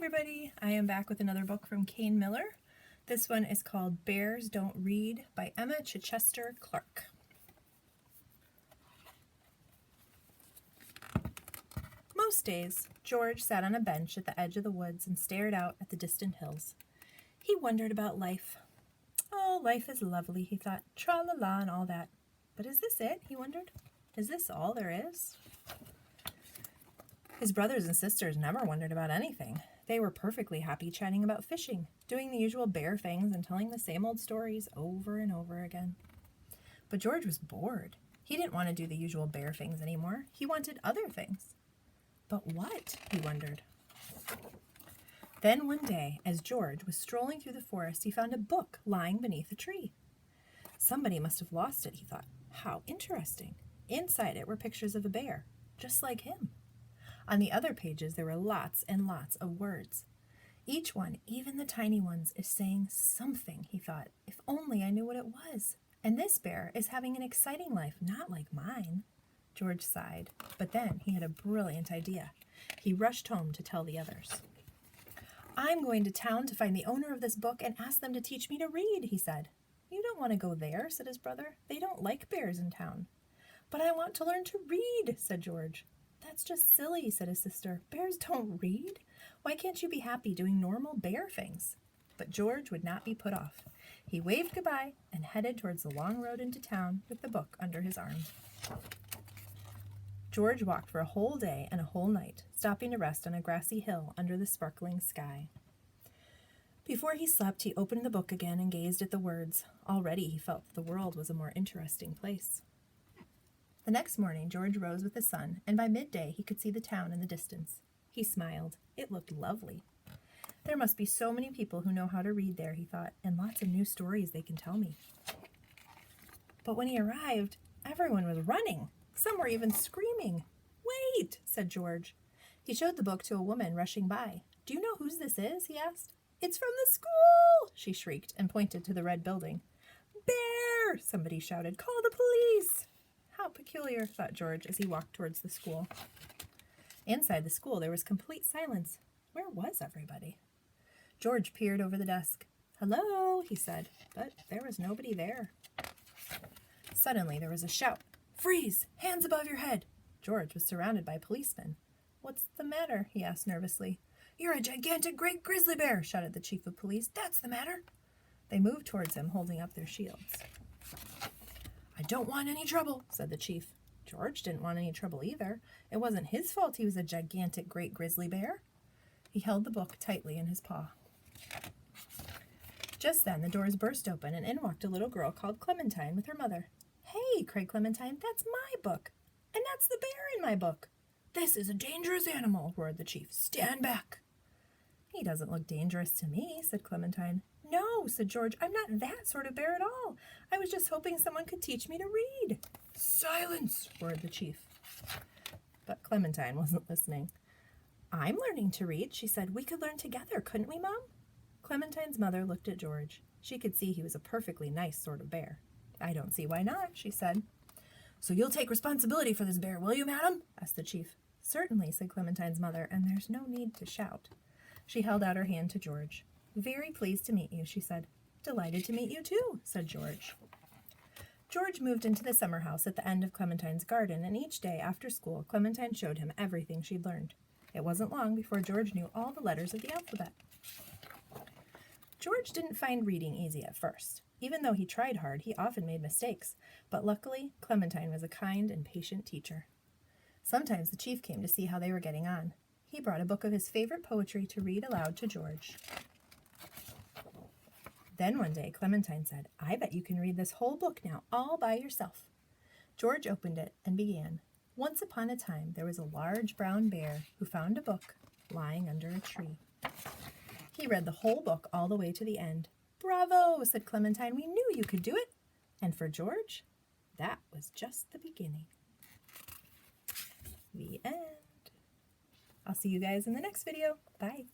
everybody, I am back with another book from Kane Miller. This one is called Bears Don't Read by Emma Chichester Clark. Most days, George sat on a bench at the edge of the woods and stared out at the distant hills. He wondered about life. Oh, life is lovely, he thought, tra-la-la and all that. But is this it, he wondered? Is this all there is? His brothers and sisters never wondered about anything. They were perfectly happy chatting about fishing, doing the usual bear things and telling the same old stories over and over again. But George was bored. He didn't want to do the usual bear things anymore. He wanted other things. But what? He wondered. Then one day, as George was strolling through the forest, he found a book lying beneath a tree. Somebody must have lost it, he thought. How interesting. Inside it were pictures of a bear, just like him. On the other pages, there were lots and lots of words. Each one, even the tiny ones, is saying something, he thought. If only I knew what it was. And this bear is having an exciting life, not like mine. George sighed, but then he had a brilliant idea. He rushed home to tell the others. I'm going to town to find the owner of this book and ask them to teach me to read, he said. You don't want to go there, said his brother. They don't like bears in town. But I want to learn to read, said George. That's just silly, said his sister. Bears don't read. Why can't you be happy doing normal bear things? But George would not be put off. He waved goodbye and headed towards the long road into town with the book under his arm. George walked for a whole day and a whole night, stopping to rest on a grassy hill under the sparkling sky. Before he slept, he opened the book again and gazed at the words. Already he felt that the world was a more interesting place. The next morning, George rose with the sun, and by midday he could see the town in the distance. He smiled. It looked lovely. There must be so many people who know how to read there, he thought, and lots of new stories they can tell me. But when he arrived, everyone was running. Some were even screaming. Wait, said George. He showed the book to a woman rushing by. Do you know whose this is? He asked. It's from the school, she shrieked and pointed to the red building. Bear, somebody shouted. Call the police. How peculiar, thought George as he walked towards the school. Inside the school, there was complete silence. Where was everybody? George peered over the desk. Hello, he said, but there was nobody there. Suddenly, there was a shout. Freeze! Hands above your head! George was surrounded by policemen. What's the matter? He asked nervously. You're a gigantic great grizzly bear, shouted the chief of police. That's the matter. They moved towards him, holding up their shields. I don't want any trouble, said the chief. George didn't want any trouble either. It wasn't his fault he was a gigantic great grizzly bear. He held the book tightly in his paw. Just then the doors burst open and in walked a little girl called Clementine with her mother. Hey, cried Clementine, that's my book. And that's the bear in my book. This is a dangerous animal, roared the chief. Stand back. He doesn't look dangerous to me, said Clementine. No, said George, I'm not that sort of bear at all. I was just hoping someone could teach me to read. Silence, roared the chief. But Clementine wasn't listening. I'm learning to read, she said. We could learn together, couldn't we, Mom? Clementine's mother looked at George. She could see he was a perfectly nice sort of bear. I don't see why not, she said. So you'll take responsibility for this bear, will you, madam? Asked the chief. Certainly, said Clementine's mother, and there's no need to shout. She held out her hand to George. Very pleased to meet you, she said. Delighted to meet you too, said George. George moved into the summer house at the end of Clementine's garden, and each day after school, Clementine showed him everything she'd learned. It wasn't long before George knew all the letters of the alphabet. George didn't find reading easy at first. Even though he tried hard, he often made mistakes, but luckily, Clementine was a kind and patient teacher. Sometimes the chief came to see how they were getting on. He brought a book of his favorite poetry to read aloud to George. Then one day, Clementine said, I bet you can read this whole book now, all by yourself. George opened it and began. Once upon a time, there was a large brown bear who found a book lying under a tree. He read the whole book all the way to the end. Bravo, said Clementine. We knew you could do it. And for George, that was just the beginning. The end. I'll see you guys in the next video. Bye.